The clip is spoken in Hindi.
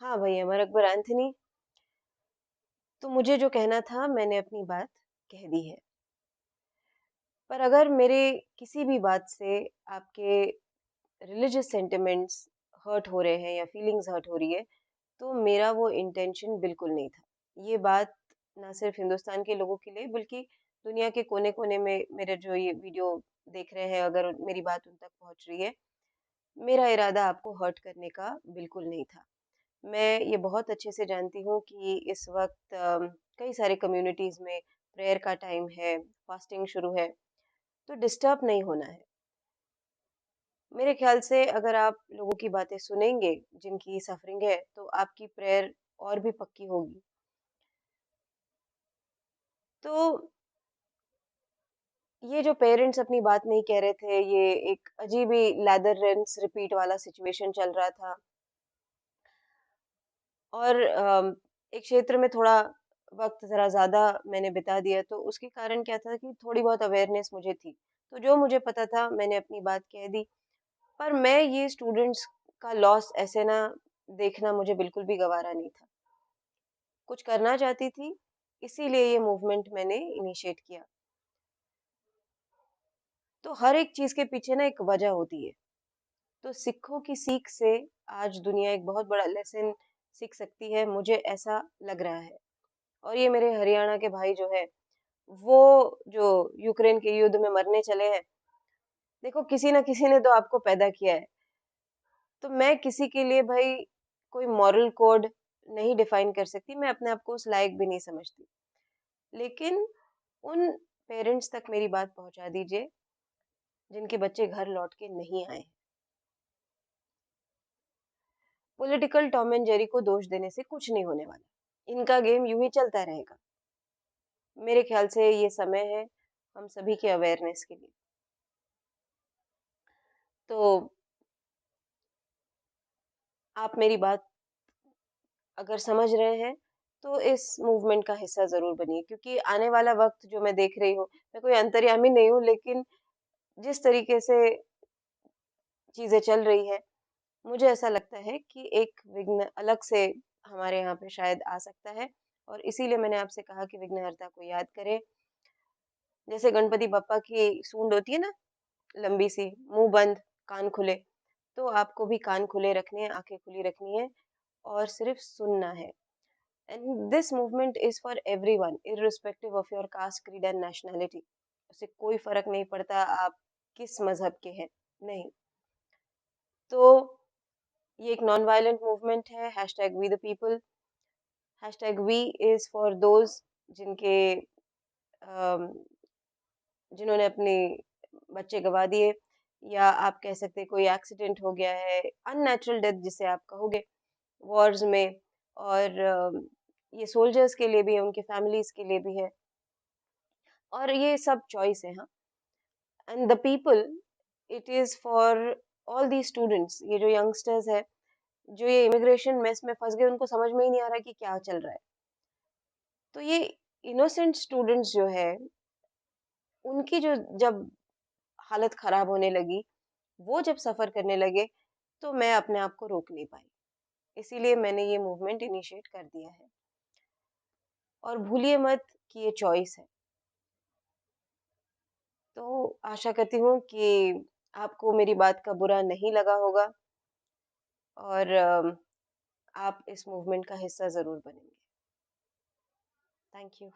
हाँ भाई अमर अकबर एंथनी, तो मुझे जो कहना था मैंने अपनी बात कह दी है। पर अगर मेरे किसी भी बात से आपके रिलीजियस सेंटिमेंट्स हर्ट हो रहे हैं या फीलिंग्स हर्ट हो रही है, तो मेरा वो इंटेंशन बिल्कुल नहीं था। ये बात ना सिर्फ हिंदुस्तान के लोगों के लिए बल्कि दुनिया के कोने-कोने में मेरे जो ये वीडियो देख रहे हैं, अगर मेरी बात उन तक पहुँच रही है, मेरा इरादा आपको हर्ट करने का बिल्कुल नहीं था। मैं ये बहुत अच्छे से जानती हूँ कि इस वक़्त कई सारे कम्युनिटीज़ में प्रेयर का टाइम है, फास्टिंग शुरू है, तो डिस्टर्ब नहीं होना है। मेरे ख़्याल से अगर आप लोगों की बातें सुनेंगे, जिनकी सफ़रिंग है, तो आपकी प्रेयर और भी पक्की होगी। तो ये जो पेरेंट्स अपनी बात नहीं कह रहे थे, ये एक अजीब ही लैदर रेंस रिपीट वाला सिचुएशन चल रहा था। और एक क्षेत्र में थोड़ा वक़्त ज़रा ज़्यादा मैंने बिता दिया, तो उसके कारण क्या था कि थोड़ी बहुत अवेयरनेस मुझे थी। तो जो मुझे पता था मैंने अपनी बात कह दी। पर मैं ये स्टूडेंट्स का लॉस ऐसे ना देखना मुझे बिल्कुल भी गवारा नहीं था। कुछ करना चाहती थी, इसीलिए ये मूवमेंट मैंने इनिशिएट किया। तो हर एक चीज़ के पीछे ना एक वजह होती है। तो सिखों की सीख से आज दुनिया एक बहुत बड़ा लेसन सीख सकती है, मुझे ऐसा लग रहा है। और ये मेरे हरियाणा के भाई जो है, वो जो यूक्रेन के युद्ध में मरने चले हैं, देखो किसी न किसी ने तो आपको पैदा किया है। तो मैं किसी के लिए भाई कोई मॉरल कोड नहीं डिफाइन कर सकती, मैं अपने आप को उस लायक भी नहीं समझती। लेकिन उन पेरेंट्स तक मेरी बात पहुँचा दीजिए, जिनके बच्चे घर लौट के नहीं आए। पॉलिटिकल टॉम एंड जेरी को दोष देने से कुछ नहीं होने वाला। इनका गेम यूँ ही चलता रहेगा। मेरे ख्याल से ये समय है हम सभी के अवेयरनेस के लिए। तो आप मेरी बात अगर समझ रहे हैं, तो इस मूवमेंट का हिस्सा ज़रूर बनिए, क्योंकि आने वाला वक़्त जो मैं देख रही हूँ, मैं कोई अंतर्यामी नहीं हूँ, लेकिन जिस तरीके से चीज़ें चल रही हैं, मुझे ऐसा लगता है कि एक विघ्न अलग से हमारे यहाँ पे शायद आ सकता है। और इसीलिए मैंने आपसे कहा कि विघ्नहर्ता को याद करें। जैसे गणपति बप्पा की सूंड होती है ना, लंबी-सी, मुँह बंद, कान खुले, तो आपको भी कान खुले रखने हैं, आँखें खुली रखनी है और सिर्फ़ सुनना है। And this movement is for everyone irrespective of your cast, creed and nationality. उससे कोई फ़र्क नहीं पड़ता आप किस मज़हब के हैं, नहीं। तो ये एक नॉन वायलेंट मूवमेंट है, hashtag we the people, hashtag we is for those जिनके अम, जिन्होंने अपने बच्चे गँवा दिए, या आप कह सकते हैं कोई एक्सीडेंट हो गया है, अननेचुरल डेथ जिसे आप कहोगे, वॉर्स में। और ये सोल्जर्स के लिए भी है, उनकी फैमिलीज़ के लिए भी है। और ये सब चॉइस है, हाँ। And the people, it is for all these students, ये जो यंगस्टर्स हैं, जो ये इमिग्रेशन मेस में फँस गए, उनको समझ में ही नहीं आ रहा कि क्या चल रहा है। तो ये इनोसेंट स्टूडेंट्स जो है, उनकी जो जब हालत खराब होने लगी, वो जब सफ़र करने लगे, तो मैं अपने आप को रोक नहीं पाई। इसीलिए मैंने ये मूवमेंट इनिशिएट कर दिया है। और भूलिए मत कि ये चॉइस है। तो आशा करती हूँ कि आपको मेरी बात का बुरा नहीं लगा होगा, और आप इस मूवमेंट का हिस्सा ज़रूर बनेंगे। Thank you.